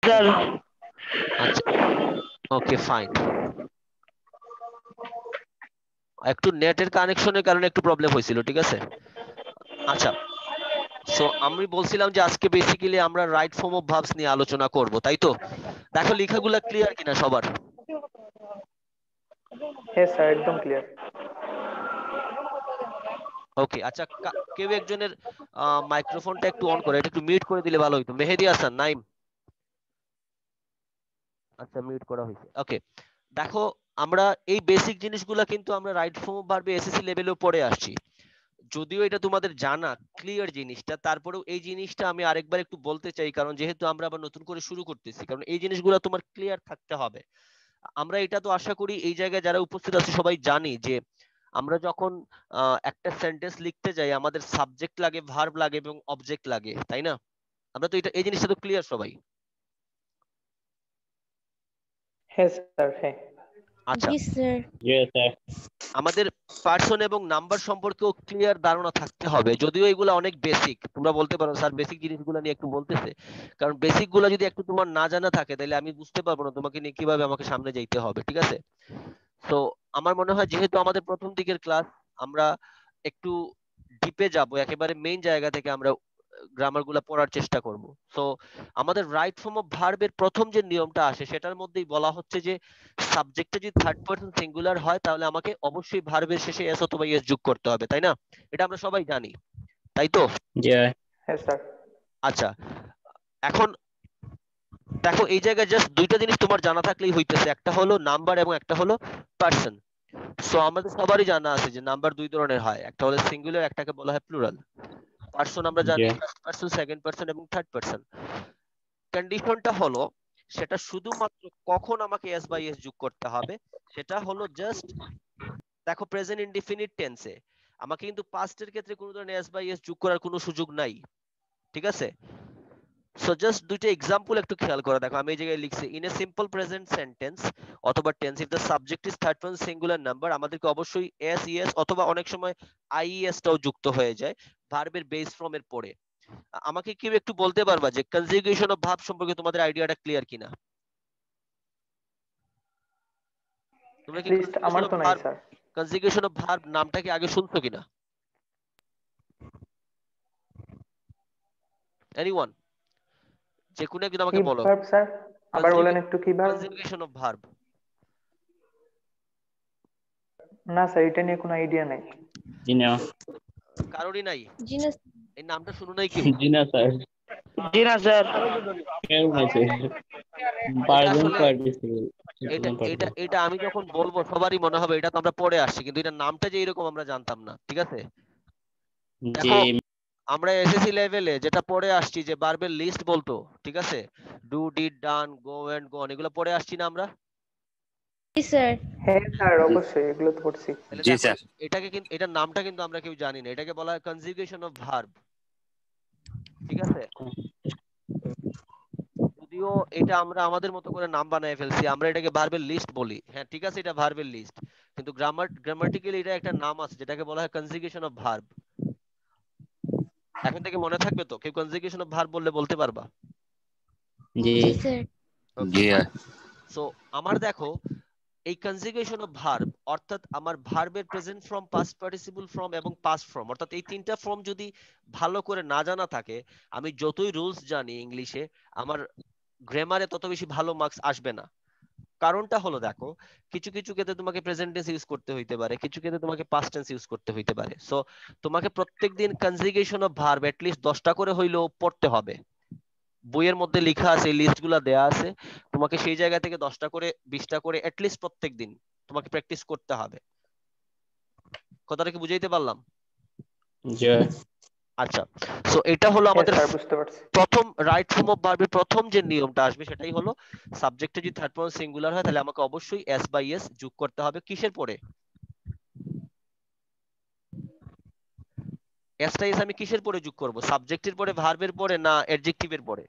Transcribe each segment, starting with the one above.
Sir. আচ্ছা, okay fine. একটু নেটের কানেকশনের কারণে একটু প্রবলেম হয়েছিল, ঠিক আছে। আচ্ছা, সো আমি বলছিলাম যে আজকে বেসিক্যালি আমরা রাইট ফর্ম অফ ভার্বস নিয়ে আলোচনা করব, তাই তো? দেখো লেখাগুলো ক্লিয়ার কিনা সবার? হ্যাঁ স্যার, একদম ক্লিয়ার। ওকে, আচ্ছা, কেউ একজনের মাইক্রোফোনটা একটু অন করে, এটা একটু মিউট করে দিলে ভালো হতো। মেহেদী হাসান, নাইম। আচ্ছা, মিউট করা হয়েছে, ওকে। দেখো, আমরা এই বেসিক জিনিসগুলো কিন্তু আমরা রাইট ফর্ম অফ ভার্বে এসএসসি লেভেলেও পড়ে আসছি। যদিও এটা তোমাদের জানা ক্লিয়ার জিনিসটা, তারপরেও এই জিনিসটা আমি আরেকবার একটু বলতে চাই, কারণ যেহেতু আমরা আবার নতুন করে শুরু করতেছি, কারণ এই জিনিসগুলো তোমার ক্লিয়ার থাকতে হবে। আমরা এটা তো আশা করি এই জায়গায় যারা উপস্থিত আছে সবাই জানি যে আমরা যখন একটা সেন্টেন্স লিখতে যাই আমাদের সাবজেক্ট লাগে, ভার্ব লাগে এবং অবজেক্ট লাগে, তাই না? আমরা তো এটা, এই জিনিসটা তো ক্লিয়ার সবাই। হ্যাঁ স্যার, হ্যাঁ। আচ্ছা, জি স্যার। Yes, sir. আমাদের পার্সন এবং নাম্বার সম্পর্কেও ক্লিয়ার ধারণা থাকতে হবে, যদিও এগুলো অনেক বেসিক। তোমরা বলতে পারো স্যার বেসিক জিনিসগুলো নিয়ে একটু বলতেছে, কারণ বেসিক গুলো যদি একটু তোমার না জানা থাকে তাহলে আমি বুঝতে পারবো না তোমাকে নিয়ে কিভাবে আমাকে সামনে যেতে হবে, ঠিক আছে? তো আমার মনে হয় যেহেতু আমাদের প্রথম দিকের ক্লাস, আমরা একটু ডিপে যাব, একেবারে মেইন জায়গা থেকে আমরা গ্রামার গুলা পড়ার চেষ্টা করব। তো আমাদের রাইট ফর্ম অফ ভার্বের প্রথম যে নিয়মটা আসে সেটার মধ্যেই বলা হচ্ছে যে সাবজেক্টটা যদি থার্ড পারসন সিঙ্গুলার হয় তাহলে আমাকে অবশ্যই ভার্বের শেষে এস অথবা ইএস যোগ করতে হবে, তাই না? এটা আমরা সবাই জানি, তাই তো? Yeah. হ্যাঁ স্যার। আচ্ছা, এখন দেখো এই জায়গায় জাস্ট দুইটা জিনিস তোমার জানা থাকলেই হইতেছে, একটা হলো নাম্বার এবং একটা হলো পার্সন। সো আমাদের সবারই জানা আছে যে নাম্বার দুই ধরনের হয়, একটা হলো সিঙ্গুলার, একটাকে বলা হয় প্লুরাল। পার্সন আমরা জানি Yeah. First person, second person এবং থার্ড পার্সন। কন্ডিশনটা হলো সেটা শুধুমাত্র কখন আমাকে এস বাই এস যোগ করতে হবে, সেটা হলো জাস্ট দেখো প্রেজেন্ট ইনডিফিনিট টেন্সে আমাকে কিন্তু পাস্টের ক্ষেত্রে কোনো ধরনের এস বাই এস যোগ করার কোনো সুযোগ নাই, ঠিক আছে? সো জাস্ট দুইটা এক্সাম্পল একটু খেয়াল করে দেখো, আমি এই জায়গায় লিখছি in a simple present sentence অথবা tense if the subject is third person singular number, আমাদেরকে অবশ্যই এস ইএস অথবা অনেক সময় আইইএস টাও যুক্ত হয়ে যায় ভার্বের বেস ফর্ম এর পরে। আমাকে কেউ একটু বলতে পারবা যে কনজুগেশন অফ ভার্ব সম্পর্কে তোমাদের আইডিয়াটা ক্লিয়ার কিনা? তোমরা কি লিস্ট আমার তো নাই স্যার। কনজুগেশন অফ ভার্ব নামটা কি আগে শুনছো কিনা? এনিওয়ান, যে কোনো একজন কি আমাকে বলো। Verb sir? আবার বলেন একটু, কি ভার্ব? Conjugation of verb. না স্যার, এটা নিয়ে কোনো আইডিয়া নাই। Gina. কারোরই নাই? জি না। এই নামটা শুনো নাই কেউ? Gina, sir. জি না স্যার। কেউ নাই sir. এটা পারবেন আসলে পার্টিসিপেট। এটা এটা এটা আমি যখন বলবো সবারই মনে হবে এটা তো আমরা পড়ে আসছি, কিন্তু এটা নামটা যে এরকম আমরা জানতাম না, ঠিক আছে? জি। দেখো আমরা এসএসসি লেভেলে যেটা পড়ে আসছি যে ভার্বের লিস্ট বলতো, ঠিক আছে, do did done go and gone, এগুলো পড়ে আসছি না আমরা? জি স্যার। হ্যাঁ স্যার, অবশ্যই এগুলো তো পড়ছি। তাহলে জি দেখো স্যার। এটাকে কিন্তু, এটার নামটা কিন্তু আমরা কেউ জানি না, এটাকে বলা হয় কনজুগেশন অফ ভার্ব, ঠিক আছে? যদিও এটা আমরা আমাদের মতো করে নাম বানায় ফেলছি, আমরা এটাকে ভার্বের লিস্ট বলি, হ্যাঁ ঠিক আছে, এটা ভার্বের লিস্ট, কিন্তু গ্রামাটিক্যালি এটা একটা নাম আছে যেটাকে বলা হয় কনজুগেশন অফ ভার্ব। এখন থেকে মনে থাকবে তো? কেউ কনজুগেশন অফ ভার্ব বললে বলতে পারবা? জি। জি স্যার। Okay fine. সো আমার দেখো এই কনজুগেশন অফ ভার্ব অর্থাৎ আমার ভার্বের present form, past participle form এবং পাস্ট ফর্ম, অর্থাৎ এই তিনটা ফর্ম যদি ভালো করে না জানা থাকে, আমি যতই রুলস জানি ইংলিশে, আমার গ্রামারে তত বেশি ভালো মার্কস আসবে না। কারণটা হলো দেখো, কিছু কিছু ক্ষেত্রে তোমাকে প্রেজেন্ট টেন্স ইউজ করতে হইতে পারে, কিছু ক্ষেত্রে তোমাকে পাস্ট টেন্স ইউজ করতে হইতে পারে। সো তোমাকে প্রত্যেকদিন conjugation of verb at least 10টা করে হইলেও পড়তে হবে। বইয়ের মধ্যে লেখা আছে, এই লিস্টগুলো দেয়া আছে, তোমাকে সেই জায়গা থেকে 10টা করে 20টা করে এট লিস্ট প্রত্যেকদিন তোমাকে প্র্যাকটিস করতে হবে। কথাটা কি বুঝাইতে পারলাম? জি। আচ্ছা, সো এটা হলো হ্যাঁ আমাদের স্যার, বুঝতে পারছি। প্রথম রাইট ফর্ম অফ ভার্বের প্রথম যে নিয়মটা আসবে সেটাই হলো সাবজেক্টে যদি থার্ড পারসন সিঙ্গুলার হয় তাহলে আমাকে অবশ্যই এস বাই এস যোগ করতে হবে। কিসের পরে? এসটা এস আমি কিসের পরে যোগ করব? সাবজেক্টের পরে, ভার্বের পরে, না অ্যাডজেক্টিভের পরে?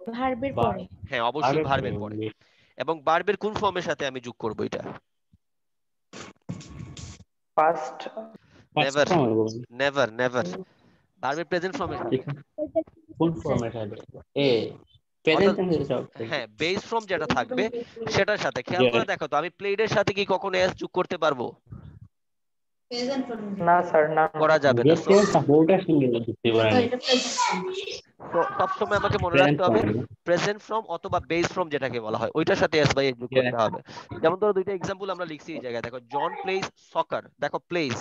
ভার্বের পরে। হ্যাঁ অবশ্যই ভার্বের পরে। এবং ভার্বের কোন ফর্মের সাথে আমি যোগ করব এটা? পাস্ট। Never, never, never. ভার্বের প্রেজেন্ট ফর্মের সাথে। ফুল ফর্মেট হবে এ প্রেজেন্ট টেন্সে সব থাকবে। হ্যাঁ, বেস ফ্রম যেটা থাকবে সেটার সাথে খেয়াল Yeah. করে দেখো তো, আমি প্লেড এর সাথে কি কখনো এস যোগ করতে পারবো? না স্যার, না না। করা যাবে না। Just a supporter সঙ্গে যুক্ত করা নেই। তো সবসময় আমাকে মনে প্রেজেন্ট রাখতে হবে ফর্ম। প্রেজেন্ট ফ্রম অথবা বেস ফ্রম যেটাকে বলা হয় ওইটার সাথে এস বাই এস যোগ করতে হবে। যেমন ধরো দুইটা এক্সাম্পল আমরা লিখছি এই জায়গায়, দেখো জন প্লেস সকার, দেখো প্লেস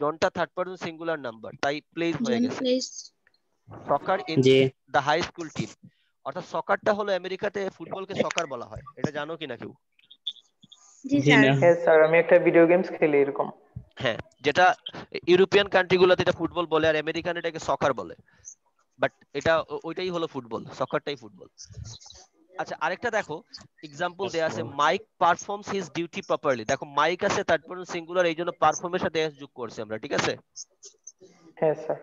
জনটা থার্ড পারসন সিঙ্গুলার নাম্বার, তাই প্লেস হয়ে গেছে। সকার ইন জি দ্য হাই স্কুল টিম, অর্থাৎ সকারটা হলো আমেরিকাতে ফুটবলকে সকার বলা হয়, এটা জানো কিনা কেউ? জি জি স্যার। না। হ্যাঁ স্যার, আমি একটা ভিডিও গেমস খেলি এরকম। হ্যাঁ, যেটা ইউরোপিয়ান কান্ট্রি গুলোতে এটা ফুটবল বলে আর আমেরিকান এটাকে সকার বলে, বাট এটা ওইটাই হলো ফুটবল, সকারটাই ফুটবল। আচ্ছা, আরেকটা দেখো এক্সাম্পল দেয়া আছে, Mike performs his duty properly. দেখো মাইক আছে থার্ড পারসন সিঙ্গুলার, এই জন্য পারফর্মের সাথে এস যোগ করছি আমরা, ঠিক আছে? হ্যাঁ স্যার।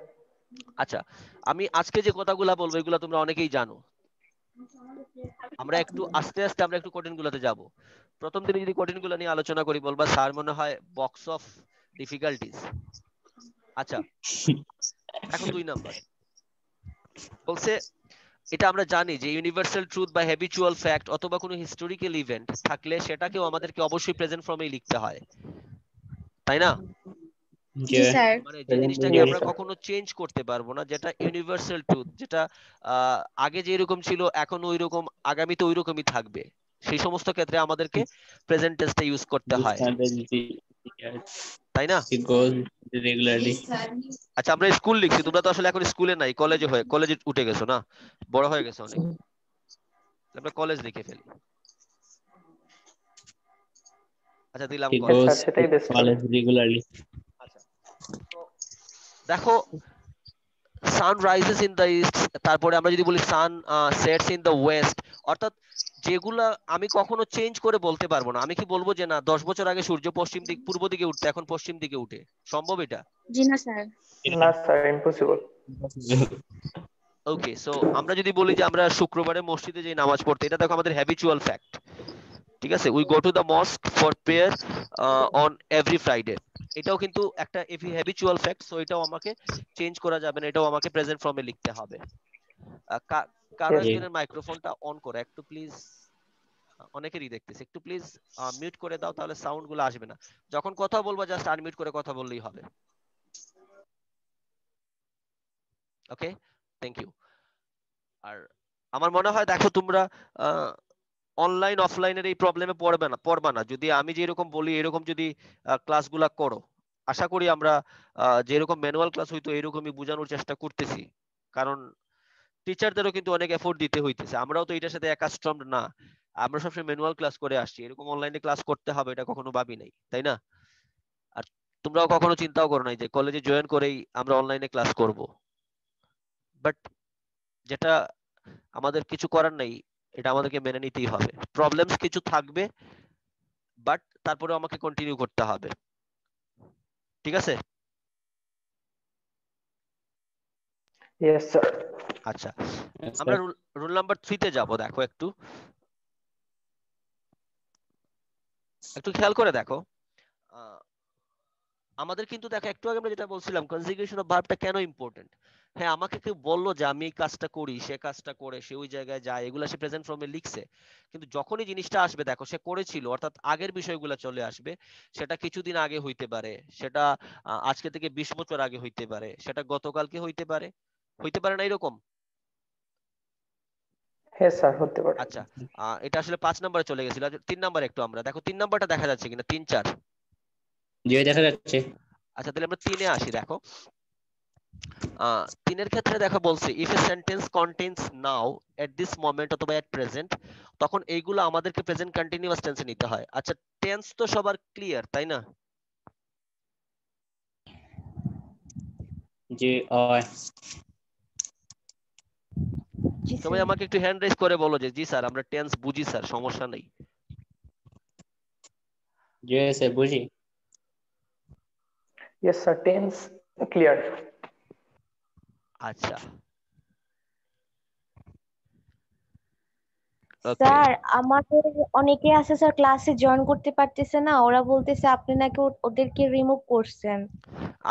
আচ্ছা, আমি আজকে যে কথাগুলা বলবো এগুলা তোমরা অনেকেই জানো, আমরা একটু আস্তে আস্তে আমরা একটু কঠিন গুলাতে যাব। প্রথম দিনে যদি কঠিন গুলা নিয়ে আলোচনা করি বলবা স্যার মনে হয় বক্স অফ ডিফিকাল্টিজ। আচ্ছা দেখো 2 নাম্বার বলছে, এটা আমরা জানি যে ইউনিভার্সাল ট্রুথ বা হ্যাবিচুয়াল ফ্যাক্ট অথবা কোনো হিস্টোরিক্যাল ইভেন্ট থাকলে সেটাকেও আমাদেরকে অবশ্যই প্রেজেন্ট ফর্মেই লিখতে হয়, তাই না? জি স্যার। মানে যে জিনিসটাকে আমরা কখনো চেঞ্জ করতে পারবো না, যেটা ইউনিভার্সাল ট্রুথ, যেটা আগে যেরকম ছিল এখন ওইরকম, আগামীতে ওইরকমই থাকবে, সেই সমস্ত ক্ষেত্রে আমাদেরকে প্রেজেন্ট টেন্সটা ইউজ করতে হয়, তাই না? রেগুলারলি। আচ্ছা, আমরা স্কুল লিখছি, তোমরা তো আসলে এখন স্কুলে নাই, কলেজে উঠে গেছো না, বড় হয়ে গেছো অনেক, আমরা কলেজ লিখে ফেলি। আচ্ছা দিলাম He কলেজ। স্যার, goes সেটাই to বেস্ট হবে। college regularly. আচ্ছা, তো দেখো sun rises in the east, তারপরে আমরা যদি বলি sun sets in the West, অর্থাৎ যেগুলা আমি কখনো চেঞ্জ করে বলতে পারবো না। আমি কি বলবো যে না 10 বছর আগে সূর্য পূর্ব দিকে উঠতে, এখন পশ্চিম দিকে উঠে? সম্ভব এটা? জি না স্যার। না স্যার, ইম্পসিবল। ওকে, সো আমরা যদি বলি যে আমরা শুক্রবারে মসজিদে যে নামাজ পড়তে, এটা দেখো আমাদের হ্যাবিচুয়াল ফ্যাক্ট, ঠিক আছে? We go to the mosque for prayer on every Friday, এটাও কিন্তু একটা হ্যাবিচুয়াল ফ্যাক্ট, সো এটাও আমাকে চেঞ্জ করা যাবে না, এটাও আমাকে প্রেজেন্ট ফর্মে লিখতে হবে। কারো Yes. একজনের মাইক্রোফোনটা অন করে একটু প্লিজ, অনেকেরই দেখতেছি, একটু প্লিজ মিউট করে দাও, তাহলে সাউন্ড গুলো আসবে না। যখন কথা বলবো জাস্ট আনমিউট করে কথা বললেই হবে। ওকে, থ্যাংক ইউ। আর আমার মনে হয় দেখো তোমরা অনলাইন অফলাইনের এই প্রবলেমে পড়বা না যদি আমি যেরকম বলি এরকম যদি ক্লাসগুলা করো। আশা করি আমরা যেরকম ম্যানুয়াল ক্লাস হইতো এরকমই বোঝানোর চেষ্টা করতেছি, কারণ টিচারদেরও কিন্তু অনেক এফোর্ট দিতে হইতেছে, আমরাও তো এটার সাথে অ্যাকাস্টমড না, আমরা সবসময় ম্যানুয়াল ক্লাস করে আসছি, এরকম অনলাইনে ক্লাস করতে হবে এটা কখনো ভাবি নাই, তাই না? আর তোমরাও কখনো চিন্তাও করো নাই যে কলেজে জয়েন করেই আমরা অনলাইনে ক্লাস করব, বাট যেটা আমাদের কিছু করার নাই, এটা আমাদেরকে মেনে নিতেই হবে। প্রবলেমস কিছু থাকবে, বাট তারপরে আমাকে কন্টিনিউ করতে হবে, ঠিক আছে? Yes sir. আচ্ছা, আমরা রুল নাম্বার 3 তে যাব। দেখো একটু খেয়াল করে দেখো, আমাদের কিন্তু দেখো একটু আগে আমরা যেটা বলছিলাম কনজুগেশন অফ ভার্বটা কেন ইম্পর্টেন্ট। হ্যাঁ, আমাকে কেউ বললো যে আমি এই কাজটা করি, সে কাজটা করে, সে ওই জায়গায় যায়, এগুলা সে প্রেজেন্ট ফর্মে লিখছে, কিন্তু যখনই জিনিসটা আসবে দেখো সে করেছিল, অর্থাৎ আগের বিষয়গুলো চলে আসবে। সেটা কিছুদিন আগে হইতে পারে, সেটা আজকে থেকে 20 বছর আগে হইতে পারে, সেটা গতকালকে হইতে পারে না এরকম। হ্যাঁ স্যার, হতে পারে। আচ্ছা, এটা আসলে 5 নম্বরে চলে গেছিল। 3 নম্বরে একটু আমরা দেখো 3 নম্বরটা দেখা যাচ্ছে কিনা, 3 4। জি দেখা যাচ্ছে। আচ্ছা, তাহলে আমরা 3 এ আসি। দেখো 3 এর ক্ষেত্রে দেখা বলছে if a sentence contains now at this moment অথবা এট প্রেজেন্ট, তখন এইগুলো আমাদেরকে প্রেজেন্ট কন্টিনিউয়াস টেন্সে নিতে হয়। আচ্ছা, টেন্স তো সবার ক্লিয়ার, তাই না? জি জি সবাই স্যার। আমাকে একটু হ্যান্ড রেজ করে বলো যে জি স্যার আমরা টেন্স বুঝি স্যার, সমস্যা নেই। জি স্যার বুঝি। Yes sir, tense clear. আচ্ছা, ওকে, স্যার আমাদের অনেকে আছে স্যার, ক্লাসে জয়েন করতে পারতেছে না, ওরা বলতেছে আপনি নাকি ওদেরকে রিমুভ করছেন।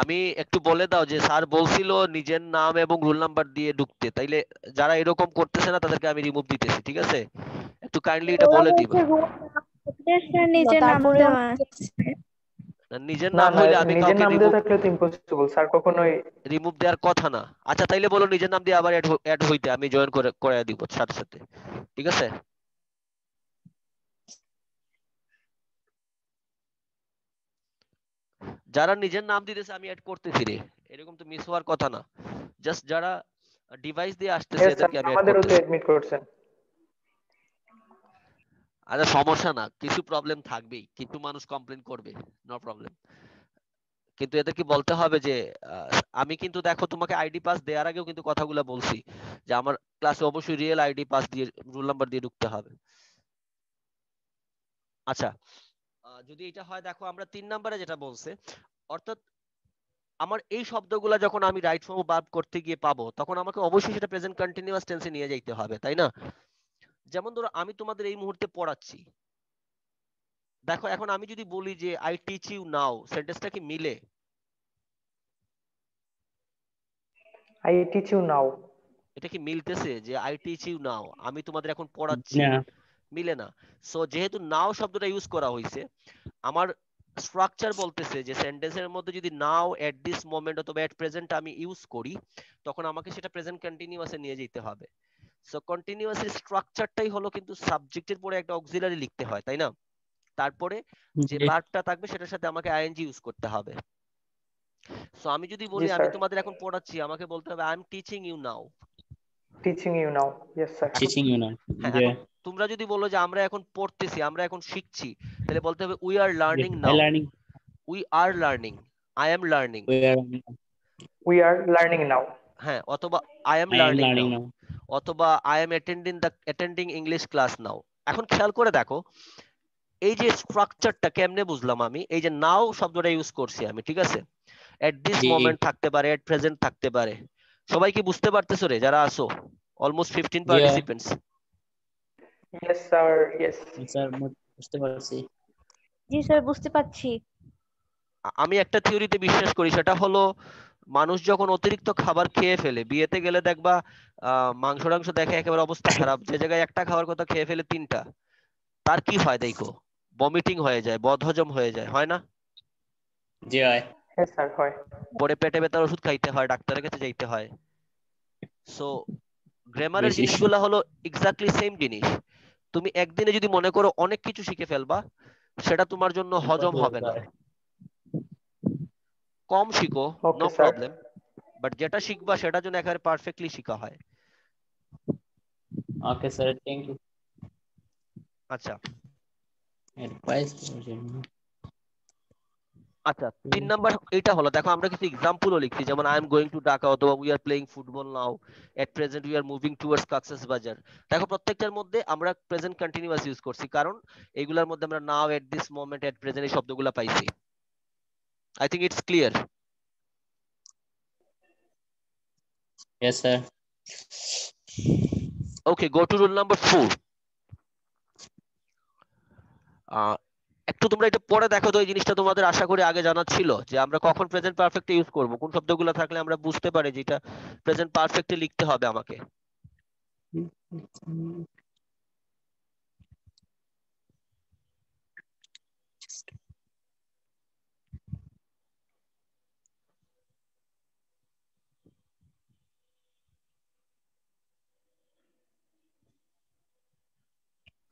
আমি একটু বলে দাও যে স্যার বলছিল নিজের নাম এবং রোল নাম্বার দিয়ে ঢুকতে, তাইলে যারা এরকম করতেছে না তাদেরকে আমি রিমুভ দিতেছি, ঠিক আছে? একটু কাইন্ডলি এটা ওরা বলে দিবা। বলছে রুল স্যার নিজের নাম তারপরে দেওয়া আছে। নিজের না নাম না, হইলে আমি নিজের কাউকে নাম দিয়ে রিমুভ থাকলে তো ইম্পসিবল স্যার, কখনোই। রিমুভ দেওয়ার কথা না। আচ্ছা তাইলে বলো নিজের নাম দিয়ে আবার অ্যাড হইতে, আমি জয়েন করে দিব সাথে সাথে, ঠিক আছে? যারা নিজের নাম দিতেছে আমি অ্যাড করতেছি রে, এরকম তো মিস হওয়ার কথা না। জাস্ট যারা ডিভাইস দিয়ে আসতেছে ইয়েস স্যার, এদেরকে আমি অ্যাড আমাদেরও তো করতেছি। এডমিট করছেন। আরে সমস্যা না, কিছু প্রবলেম থাকবেই, কিছু মানুষ কমপ্লেন করবে, নো প্রবলেম। কিন্তু এদেরকে বলতে হবে যে আমি কিন্তু দেখো তোমাকে আইডি পাস দেওয়ার আগেও কিন্তু কথাগুলো বলছি যে আমার ক্লাসে অবশ্যই রিয়েল আইডি পাস দিয়ে রোল নাম্বার দিয়ে ঢুকতে হবে। আচ্ছা যদি এটা হয়, দেখো আমরা 3 নম্বরে যেটা বলছে, অর্থাৎ আমার এই শব্দগুলা যখন আমি রাইট ফর্ম ভার্ব করতে গিয়ে পাবো, তখন আমাকে অবশ্যই সেটা প্রেজেন্ট কন্টিনিউয়াস টেন্সে নিয়ে যাইতে হবে, তাই না? যেমন ধরো আমি তোমাদের এই মুহূর্তে পড়াচ্ছি, দেখো এখন আমি যদি বলি যে আই টিচ ইউ নাও, সেন্টেন্সটা কি মিলে? আই টিচ ইউ নাও। এটা কি মিলতেছে যে আই টিচ ইউ নাও, আমি তোমাদের এখন পড়াচ্ছি? না, মিলে না। সো যেহেতু নাও শব্দটা ইউজ করা হয়েছে, আমার স্ট্রাকচার বলতেছে যে সেন্টেন্সের মধ্যে যদি নাও, এট দিস মোমেন্ট অথবা এট প্রেজেন্ট আমি ইউজ করি, তখন আমাকে সেটা প্রেজেন্ট কন্টিনিউয়াসে নিয়ে যেতে হবে। সো কন্টিনিউয়াসের স্ট্রাকচারটাই হলো কিন্তু সাবজেক্টের পরে একটা অক্সিলারি লিখতে হয়, তাই না? তারপরে যে জি ভার্বটা থাকবে সেটার সাথে আমাকে আইএনজি ইউজ করতে হবে। সো আমি যদি জি বলি আমি স্যার, তোমাদের এখন পড়াচ্ছি, আমাকে বলতে হবে I am teaching you now. Teaching you now. Yes sir. এখন টিচিং ইউ না। হ্যাঁ, যে এখন তোমরা যদি বলো যে আমরা এখন পড়তেছি, আমরা এখন শিখছি, তাহলে বলতে হবে we are learning I now, learning, we are learning, I am learning. We are, we are learning now. হ্যাঁ, অথবা I am I am learning learning now, now. অথবা I am attending English class now. এখন খেয়াল করে দেখো এই যে স্ট্রাকচারটা কেমনে বুঝলাম আমি, এই যে নাও শব্দটা ইউজ করছি আমি, ঠিক আছে? এট দিস জি মোমেন্ট থাকতে পারে, এট প্রেজেন্ট থাকতে পারে। সবাই কি বুঝতে পারতেছো রে যারা আসো? অলমোস্ট 15 জি participants. Yes sir, yes. Sir, বুঝতে পারছি। জি স্যার, বুঝতে পারছি। আমি একটা থিওরিতে বিশ্বাস করি, সেটা হলো মানুষ যখন অতিরিক্ত খাবার খেয়ে ফেলে, বিয়েতে গেলে দেখবা মাংস টাংস দেখে একেবারে অবস্থা খারাপ, যে জায়গায় একটা খাওয়ার কথা খেয়ে ফেলে 3টা, তার কি হয় দেখো? বমিটিং হয়ে যায়, বদহজম হয়ে যায়, হয় না? জি হয়। হ্যাঁ স্যার, হয়। পরে পেটে ব্যথার ওষুধ খাইতে হয়, ডাক্তারের কাছে যাইতে হয়। সো গ্রামারের বেশি জিনিসগুলো হলো এক্স্যাক্টলি সেম জিনিস। তুমি একদিনে যদি মনে করো অনেক কিছু শিখে ফেলবা, সেটা তোমার জন্য হজম হবে না। কম শিখো, no okay sir. Problem, but যেটা শিখবা সেটা যেন একেবারে পারফেক্টলি শিখা হয়। ওকে স্যার, থ্যাংক ইউ আচ্ছা অ্যাডভাইস করার জন্য। আচ্ছা 3 নাম্বার এটা হলো, দেখো আমরা কিছু এক্সাম্পলও লিখছি, যেমন I am going to Dhaka, অথবা we are playing football now, at present we are moving towards Cox's Bazar. দেখো প্রত্যেকটার মধ্যে আমরা প্রেজেন্ট কন্টিনিউয়াস ইউজ করছি, কারণ এগুলোর মধ্যে আমরা now, at this moment, at present এই শব্দগুলো পাইছি। I think it's clear. Yes sir. Okay, go to rule number 4। একটু তোমরা এটা পড়ে দেখো তো, এই জিনিসটা তোমাদের আশা করি আগে জানা ছিল যে আমরা কখন প্রেজেন্ট পারফেক্ট ইউজ করব, কোন শব্দগুলো থাকলে আমরা বুঝতে পারি যে এটা প্রেজেন্ট পারফেক্টলি লিখতে হবে আমাকে।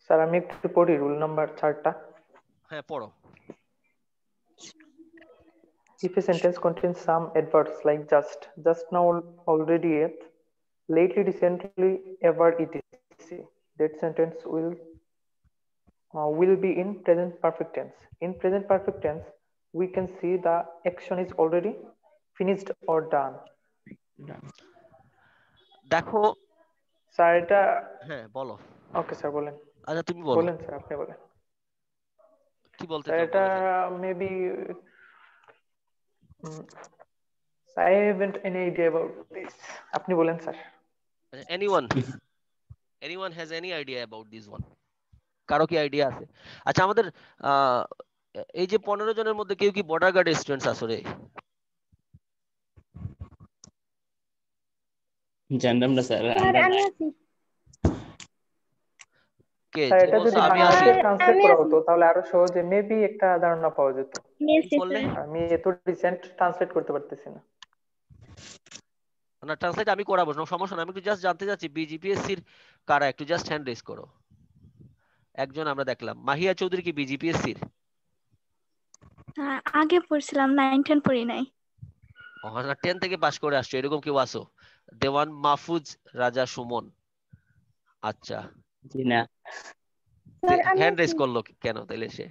স্যার আমি একটু পড়ি রুল নাম্বার 4টা। হ্যাঁ পড়ো। If a sentence contains some adverbs like just now, already, yet, lately, recently, ever, etc., that sentence will be in present perfect tense. In present perfect tense, we can see the action is already finished or done. দেখো sir এটা, হ্যাঁ বলো। Okay sir বলেন। আচ্ছা তুমি বলো বলেন sir, আপনি বলেন। কি বলতে স্যার চাও, এটা বলো যাই। Maybe I haven't any idea about this. আপনি বলেন sir. Anyone anyone has any idea about this one? কারো কি আইডিয়া আছে? আচ্ছা আমাদের এই যে 15 জনের মধ্যে কেউ কি বর্ডার গার্ড স্টুডেন্টস আছো রে? জানলাম না স্যার, স্যার আমরা আমি আছি। কে স্যার যে এটা বলছো যদি আমি বাংলাতে আছি? স্যার ট্রান্সলেট আমি করা আছি। হতো তাহলে আরো সহজে মেবি একটা ধারণা পাওয়া যেত। কি নিয়েছি বললে? স্যার। আমি এত রিসেন্ট ট্রান্সলেট করতে পারতেছি না। না ট্রান্সলেট আমি করাবো, কোনো সমস্যা না। আমি একটু জাস্ট জানতে চাচ্ছি বিজিপিএসসি র কারা, একটু জাস্ট হ্যান্ড রেজ করো। একজন আমরা দেখলাম, মাহিয়া চৌধুরী কি বিজিপিএসসি র? আগে পড়ছিলাম, 9-10 পড়ি নাই। না 10 থেকে পাস করে আসছো এরকম কেউ আসো? দেওয়ান মাহফুজ রাজা সুমন, আচ্ছা জি না। স্যার আমি হ্যান্ড রেজ আছি। করলো কেন তাইলে সে?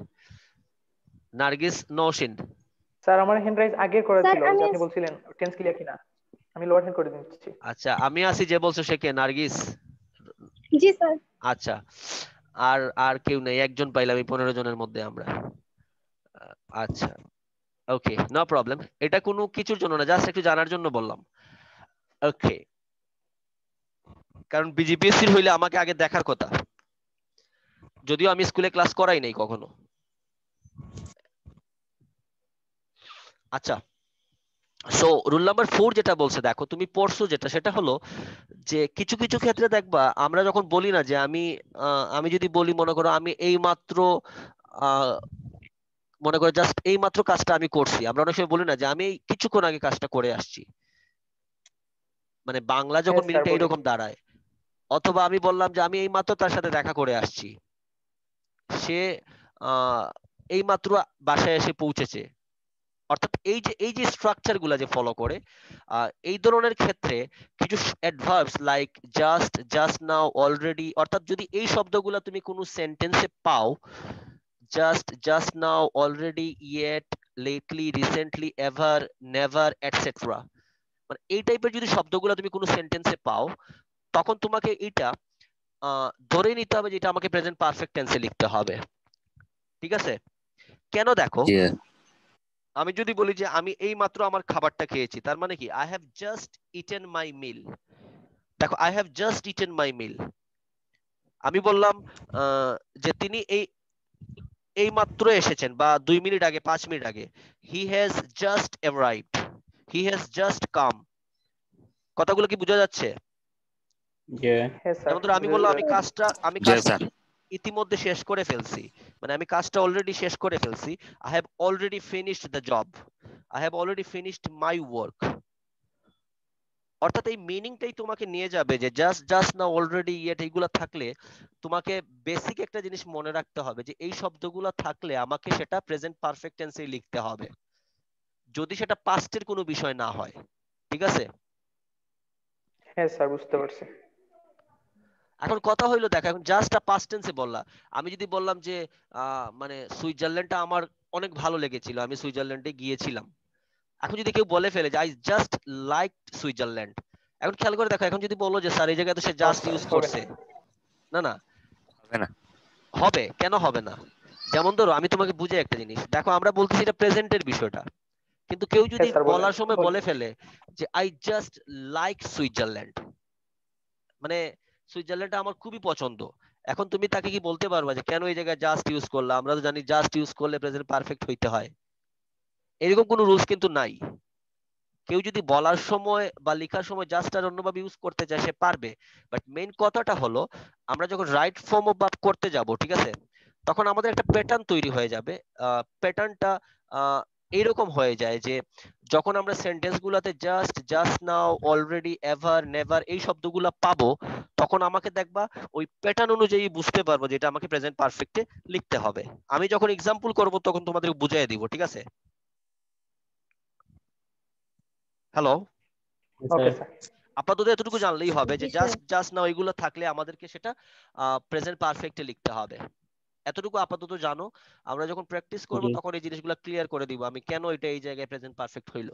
নার্গিস নওশিন, স্যার আমার হ্যান্ড রাইজ আগে করা স্যার ছিল, ওই আমি যে আপনি আছি। বলছিলেন টেন্স ক্লিয়ার কিনা, আমি লোয়ার হ্যান্ড করে দিচ্ছি। আচ্ছা আমি আছি যে বলছো সে কে? নার্গিস, জি স্যার। আচ্ছা। আর আর কেউ নেই, একজন পাইলাম এই 15 জনের মধ্যে আমরা। আচ্ছা ওকে, নো প্রবলেম, এটা কোনো কিছুর জন্য না, জাস্ট একটু জানার জন্য বললাম। ওকে, কারণ বিজিপিএসসির হইলে আমাকে আগে দেখার কথা, যদিও আমি স্কুলে ক্লাস করাই নাই কখনো। আচ্ছা, সো রুল নাম্বার 4 যেটা বলছে, দেখো তুমি পড়ছো যেটা, সেটা হলো যে কিছু কিছু ক্ষেত্রে দেখবা আমরা যখন বলি না যে আমি যদি বলি মনে করো আমি এই মাত্র মনে করো জাস্ট এই মাত্র কাজটা আমি করছি, আমরা অনেক সময় বলি না যে আমি এই কিছুক্ষণ আগে কাজটা করে আসছি, মানে বাংলা যখন হ্যাঁ স্যার মিনিংটা বলি। এইরকম দাঁড়ায়। অথবা আমি বললাম যে আমি এই মাত্র তার সাথে দেখা করে আসছি, সে আহ এই মাত্র বাসায় এসে পৌঁছেছে। অর্থাৎ এই যে স্ট্রাকচার গুলা যে ফলো করে, এই ধরনের ক্ষেত্রে কিছু adverbs like just, just now, already, অর্থাৎ যদি এই শব্দগুলা তুমি কোনো সেন্টেন্সে পাও, just, just now, already, yet, lately, recently, ever, never, etcetera, মানে এই টাইপের যদি শব্দগুলো তুমি কোনো সেন্টেন্সে পাও, তখন তোমাকে এটা ধরে নিতে হবে যে এটা আমাকে প্রেজেন্ট পারফেক্ট টেন্সে লিখতে হবে। ঠিক আছে? কেন? দেখো জি আমি যদি বলি যে আমি এই মাত্র আমার খাবারটা খেয়েছি, তার মানে কি আই হ্যাভ জাস্ট ইটেন মাই মিল। দেখো আই হ্যাভ জাস্ট ইটেন মাই মিল। আমি বললাম যে তিনি এই এই মাত্র এসেছেন, বা 2 মিনিট আগে, 5 মিনিট আগে। He has just arrived, he has just come. কথাগুলো কি বোঝা যাচ্ছে? জি হ্যাঁ স্যার যেমন ধরো আমি বললাম আমি জি কাজটা স্যার। ইতিমধ্যে শেষ করে ফেলছি, মানে আমি কাজটা অলরেডি শেষ করে ফেলছি। I have already finished the job, I have already finished my work. অর্থাৎ এই মিনিংটাই তোমাকে নিয়ে যাবে যে জাস্ট, জাস্ট না, অলরেডি, ইয়েট, এইগুলা থাকলে তোমাকে বেসিক একটা জিনিস মনে রাখতে হবে যে এই শব্দগুলো থাকলে আমাকে সেটা প্রেজেন্ট পারফেক্ট টেন্সে লিখতে হবে, যদি সেটা পাস্টের কোনো বিষয় না হয়। ঠিক আছে? হ্যাঁ স্যার বুঝতে পারছি। এখন কথা হইলো, দেখো এখন জাস্ট পাস্ট টেন্সে বললা, আমি যদি বললাম যে মানে সুইজারল্যান্ডটা আমার অনেক ভালো লেগেছিল, আমি সুইজারল্যান্ডে গিয়েছিলাম। এখন যদি কেউ বলে ফেলে যে আই জাস্ট লাইক সুইজারল্যান্ড, এখন খেয়াল করে দেখো, এখন যদি বলো যে স্যার এই জায়গায় তো সে নো জাস্ট স্যার ইউজ হবে করছে, না। না না, হবে না। হবে, কেন হবে না? যেমন ধরো আমি তোমাকে বুঝে একটা জিনিস, দেখো আমরা বলতেছি এটা প্রেজেন্টের বিষয়টা, কিন্তু কেউ যদি হ্যাঁ স্যার বলেন বলার সময় বলেন। বলে ফেলে যে আই জাস্ট লাইক সুইজারল্যান্ড, মানে সুইজারল্যান্ড আমার খুবই পছন্দ, এখন তুমি তাকে কি বলতে পারবা যে কেন এই জায়গায় জাস্ট ইউজ করলা? আমরা তো জানি জাস্ট ইউজ করলে প্রেজেন্ট পারফেক্ট হইতে হয়, এরকম কোনো রুলস কিন্তু নাই। কেউ যদি বলার সময় বা লেখার সময় জাস্ট আর অন্যভাবে ইউজ করতে চায় সে পারবে, বাট মেইন কথাটা হলো আমরা যখন রাইট ফর্ম অফ ভার্ব করতে যাব, ঠিক আছে, তখন আমাদের একটা প্যাটার্ন তৈরি হয়ে যাবে। প্যাটার্নটা এইরকম হয়ে যায় যে যখন আমরা সেন্টেন্স গুলাতে just, just now, already, ever, never এই শব্দগুলো পাবো, তখন আমাকে দেখবা ওই প্যাটার্ন অনুযায়ী বুঝতে পারবো যে এটা আমাকে প্রেজেন্ট পারফেক্টে লিখতে হবে। আমি যখন এক্সাম্পল করব তখন তোমাদের বুঝিয়ে দিব। ঠিক আছে? Hello, okay sir. স্যার। আপাতত এতটুকু জানলেই হবে যে জি স্যার। জাস্ট, জাস্ট না, ওইগুলো থাকলে আমাদেরকে সেটা প্রেজেন্ট পারফেক্টে লিখতে হবে। এতটুকু আপাতত জানো। আমরা যখন প্র্যাকটিস করব জি তখন এই জিনিসগুলো ক্লিয়ার করে দিব আমি কেন এটা এই জায়গায় প্রেজেন্ট পারফেক্ট হইলো।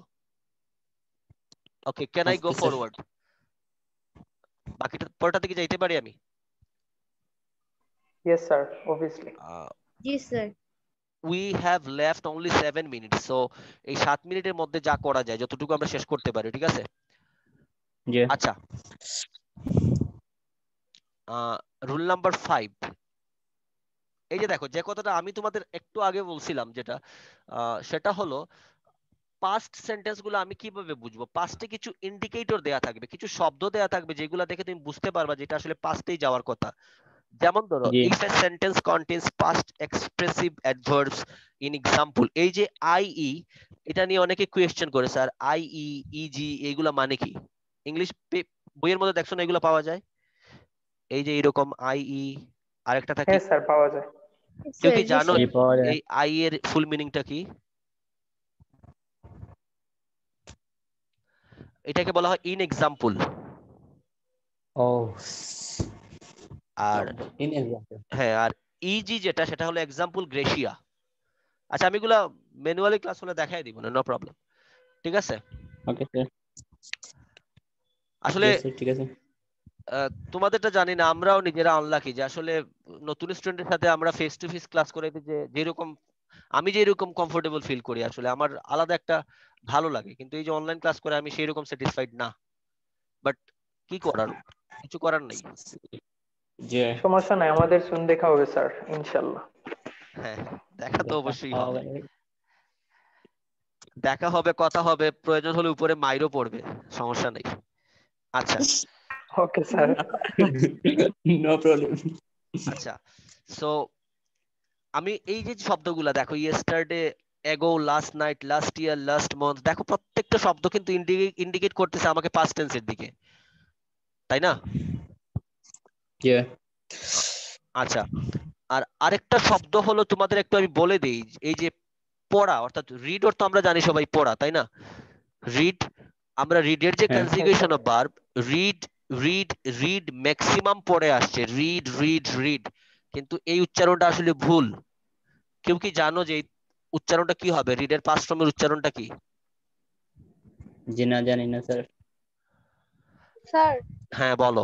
Okay, can I go okay sir. Forward? বাকিটা পরেরটা থেকে যাইতে পারি আমি? Yes sir obviously. জি sir. We have left only 7 minutes, so এই 7 মিনিটের মধ্যে যা করা যায় যতটুকু আমরা শেষ করতে পারি। ঠিক আছে? জি আচ্ছা, রুল নাম্বার 5, এই যে দেখো যে কথাটা আমি তোমাদের একটু আগে বলছিলাম যেটা সেটা হলো পাস্ট সেন্টেন্স গুলো আমি কিভাবে বুঝবো? পাস্টে কিছু ইন্ডিকেটর দেয়া থাকবে, কিছু শব্দ দেয়া থাকবে যেগুলো দেখে তুমি বুঝতে পারবা যেটা আসলে পাস্টেই যাওয়ার কথা। যেমন ধরো, জি if a sentence contains past expressive adverbs in example, এই যে IE, এটা নিয়ে অনেকে কোয়েশ্চেন করে, স্যার IE EG এইগুলা মানে কি? ইংলিশ বইয়ের মধ্যে দেখছো না এগুলো পাওয়া যায়? এই যে এরকম IE, আরেকটা থাকে, হ্যাঁ স্যার, পাওয়া যায়। কেউ কি স্যার জি জানো স্যার জি পাওয়া যায়। এই আই এর ফুল মিনিংটা কি? এটাকে বলা হয় ইন এক্সাম্পল। ও আর ইন এক্সাম্পল। হ্যাঁ, আর ইজি যেটা সেটা হলো এক্সাম্পল গ্রেসিয়া। আচ্ছা, আমি এগুলা ম্যানুয়ালি ক্লাস হলে দেখাই দিব না, নো প্রবলেম, ঠিক আছে? Okay sir. আসলে ইয়েস স্যার, ঠিক আছে। তোমাদেরটা জানি না, আমরাও নিজেরা আনলাকি যে আসলে নতুন স্টুডেন্টের সাথে আমরা ফেস টু ফেস ক্লাস করে যে যেরকম আমি যেরকম কমফোর্টেবল ফিল করি, আসলে আমার আলাদা একটা ভালো লাগে, কিন্তু এই যে অনলাইন ক্লাস করে আমি সেই রকম স্যাটিসফাইড না। বাট কি করার, কিছু করার নেই। জি সমস্যা নাই, আমাদের শুন দেখা হবে স্যার, ইনশাল্লাহ। হ্যাঁ, দেখা তো অবশ্যই হবে, হবে। দেখা হবে, কথা হবে, প্রয়োজন হলে উপরে মাইরও পড়বে, সমস্যা নেই। আচ্ছা ওকে স্যার। No problem. আচ্ছা, সো আমি এই যে শব্দগুলা দেখো, yesterday, ago, last night, last year, last month, দেখো প্রত্যেকটা শব্দ কিন্তু ইন্ডিকেট করতেছে আমাকে পাস্ট টেন্সের দিকে, তাই না? জি আচ্ছা, আর আরেকটা শব্দ হলো, তোমাদের একটু আমি বলে দেই, এই যে পড়া, অর্থাৎ রিড অর্থ আমরা জানি সবাই পড়া, তাই না? রিড, আমরা রিডের যে হ্যাঁ conjugation of verb, read read read maximum পড়ে আসছে, রিড রিড রিড, কিন্তু এই উচ্চারণটা আসলে ভুল। কেউ কি জানো যে এই উচ্চারণটা কি হবে? রিডের পাস্ট ফর্মের উচ্চারণটা কি? জি না, জানি না স্যার। স্যার হ্যাঁ বলো।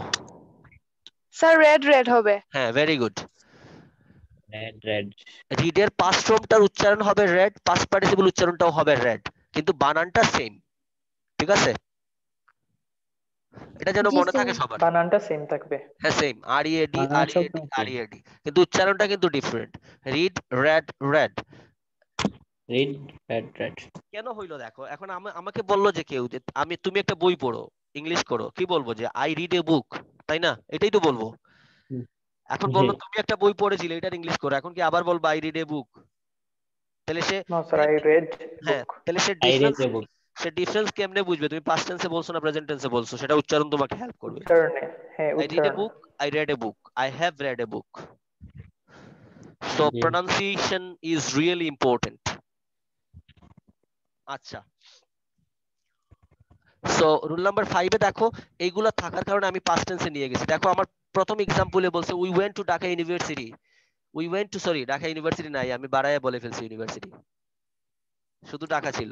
স্যার রেড রেড হবে। হ্যাঁ, ভেরি গুড। Red red. রিডের পাস্ট ফর্মটার উচ্চারণ হবে রেড, পাস্ট পার্টিসিপল উচ্চারণটাও হবে রেড, কিন্তু বানানটা সেম, ঠিক আছে? এটা যেন জি মনে স্যার থাকে সবার। বানানটা সেম থাকবে। হ্যাঁ সেম, READ সব READ READ, কিন্তু উচ্চারণটা কিন্তু different. Read, red, red. Red red red. কেন হইলো দেখো, এখন আমাকে বললো যে কেউ যে তুমি একটা বই পড়ো, ইংলিশ করো, কি বলবো? যে আই রিড এ বুক, তাই না? এটাই তো বলবো। এখন বললো তুমি একটা বই পড়েছিলে, এটার ইংলিশ করো, এখন কি আবার বলবো আই রিড এ বুক? তাহলে সে, নো স্যার, আই রেড হ্যাঁ বুক। তাহলে সে আই রেড ডিফারেন্স, এ বুক। কেমনে বুঝবে তুমি পাস্ট টেন্সে বলছো না প্রেজেন্ট টেন্সে বলছো? সেটা উচ্চারণ তোমাকে হেল্প করবে। উচ্চারণে, হ্যাঁ আই রিড এ উচ্চারণে। Book, I read a book, I have read a book. So the pronunciation is really important. আচ্ছা, সো রুল নাম্বার 5 এ দেখো, এইগুলা থাকার কারণে আমি পাস্ট টেন্সে নিয়ে গেছি। দেখো আমার প্রথম এক্সাম্পলে বলছে we went to Dhaka university, we went to, sorry Dhaka university নাই, আমি বাড়ায় বলে ফেলছি ইউনিভার্সিটি, শুধু ঢাকা ছিল,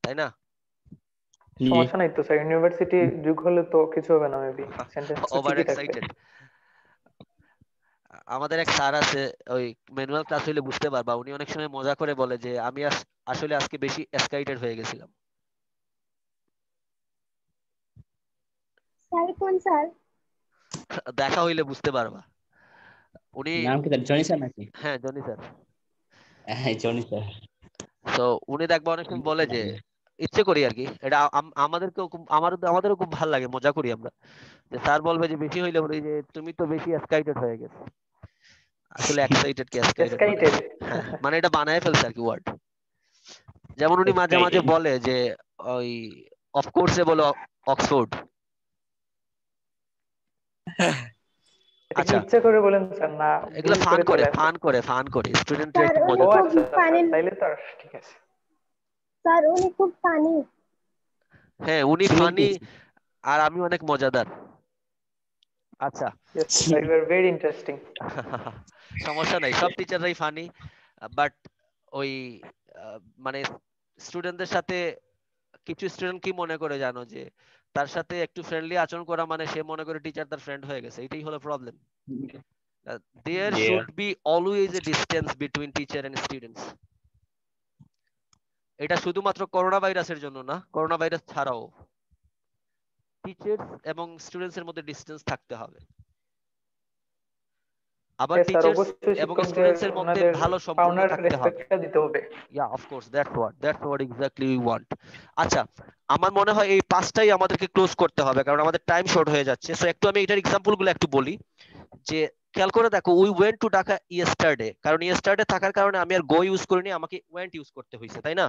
তাই না? জি সমস্যা নাই তো স্যার, ইউনিভার্সিটি যুগ হলে তো কিছু হবে না, মেবি সেন্টেন্স তো ওভার ঠিকই থাকবে। এক্সাইটেড। আমাদের এক স্যার আছে, ওই ম্যানুয়াল ক্লাস হইলে বুঝতে পারবা, উনি অনেক সময় মজা করে বলে যে আমি আসলে আজকে বেশি এক্সাইটেড হয়ে গেছিলাম। স্যার কোন স্যার? দেখা হইলে বুঝতে পারবা। উনি, নাম কি তার? জনি স্যার নাকি? হ্যাঁ জনি স্যার। হ্যাঁ জনি স্যার। তো উনি দেখবা অনেক সময় বলে যে, ইচ্ছে করি আর কি, এটা আমাদেরকেও খুব, আমাদেরও খুব ভালো লাগে, মজা করি আমরা, যে স্যার বলবে যে বেশি হইলে বলি যে তুমি তো বেশি এক্সাইটেড হয়ে গেছে। আসলে এক্সাইটেড কি এক্সাইটেড বলে, এক্সাইটেড। হ্যাঁ মানে এটা বানায় ফেলছে আর কি ওয়ার্ড। যেমন উনি মাঝে মাঝে Excited. বলে যে ওই অফকোর্সে বলো অক্সফোর্ড। এটা কি আচ্ছা, ইচ্ছা করে বলেন স্যার, না এগুলো ভুল ফান করে করে, চলে আসে? স্টুডেন্টরা স্যার একটু উনি মজা ও করে। খুব আচ্ছা ফানি। আচ্ছা, তাইলে তো আর ঠিক আছে। স্যার উনি খুব ফানি। হ্যাঁ উনি শুনে ফানি, দিয়েছি। আর আমি অনেক মজাদার। আচ্ছা, yes sir, you are very interesting. সমস্যা নাই, সব টিচাররাই ফানি, বাট ওই মানে স্টুডেন্টদের সাথে, কিছু স্টুডেন্ট কি মনে করে জানো, যে তার সাথে একটু ফ্রেন্ডলি আচরণ করা মানে সে মনে করে টিচার তার ফ্রেন্ড হয়ে গেছে, এটাই হলো problem. There Yeah. Should be always a distance between teacher and students. এটা শুধুমাত্র করোনা ভাইরাসের জন্য না, করোনা ভাইরাস ছাড়াও টিচার্স এবং স্টুডেন্টস এর মধ্যে ডিসটেন্স থাকতে হবে। আবার হ্যাঁ স্যার, টিচার্স অবশ্যই এবং শিক্ষকদের স্টুডেন্টস এর মধ্যে ওনাদের ভালো সম্পর্ক পাওনার থাকতে হবে। রেসপেক্টটা দিতে হবে। Yeah, of course, that's what exactly we want. আচ্ছা, আমার মনে হয় এই পাঁচটাই আমাদেরকে ক্লোজ করতে হবে, কারণ আমাদের টাইম শর্ট হয়ে যাচ্ছে। সো একটু আমি এটার এক্সাম্পল গুলো একটু বলি, যে খেয়াল করে দেখো, we went to Dhaka yesterday, কারণ ইয়েস্টারডে থাকার কারণে আমি আর গো ইউজ করিনি, আমাকে ওয়েন্ট ইউজ করতে হয়েছে, তাই না?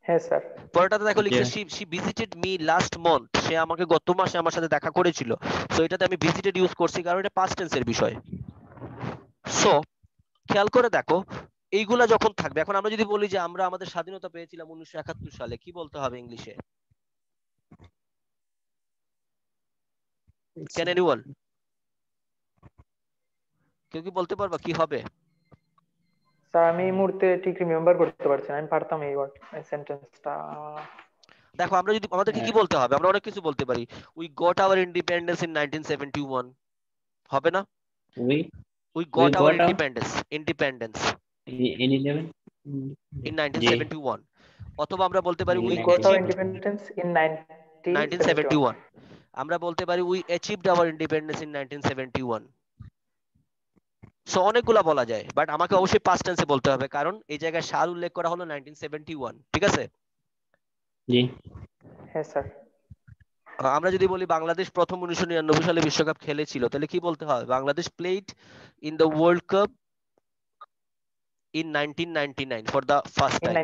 হ্যাঁ স্যার। পরেরটাতে দেখো লিখছে Yeah. she visited me last month, সে আমাকে গত মাসে আমার সাথে দেখা করেছিল। সো এটাতে আমি ভিজিটেড ইউজ করছি কারণ এটা পাস্ট টেন্সের বিষয়। সো খেয়াল করে দেখো, এইগুলা যখন থাকবে, এখন আমরা যদি বলি যে আমরা আমাদের স্বাধীনতা পেয়েছিলাম 1971 সালে, কি বলতে হবে ইংলিশে? ক্যান এনিওয়ান, কেউ কি বলতে পারবা কি হবে? স্যার আমি এই মুহূর্তে ঠিক রিমেম্বার করতে পারছি না, আমি পারতাম এই সেন্টেন্সটা। দেখো আমরা যদি, আমাদেরকে কি বলতে হবে? আমরা অনেক কিছু বলতে পারি। We got hour independence in 1971, হবে না? We we got hour got our independence in 11. In 1971, অথবা আমরা বলতে পারি we We got our achieved independence in 1971. 1971, আমরা বলতে পারি we achieved hour independence in 1971। So অনেকগুলা বলা যায়, বাট আমাকে অবশ্যই পাস্ট টেন্সে বলতে হবে, কারণ এই জায়গায় সাল উল্লেখ করা হলো 1971, ঠিক আছে? জি। হ্যাঁ স্যার। আমরা যদি বলি বাংলাদেশ প্রথম 1999 সালে বিশ্বকাপ খেলেছিল, তাহলে কি বলতে হয়? Bangladesh played in the world cup in 1999 for the first In time.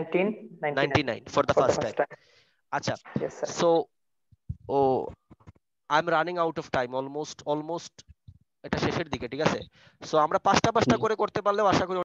1999 for the for the first first time. time. আচ্ছা, Yes sir. so I'm running out of time, almost এটা শেষের দিকে, ঠিক আছে? সো আমরা পাঁচটা করে করতে পারলেও আশা করি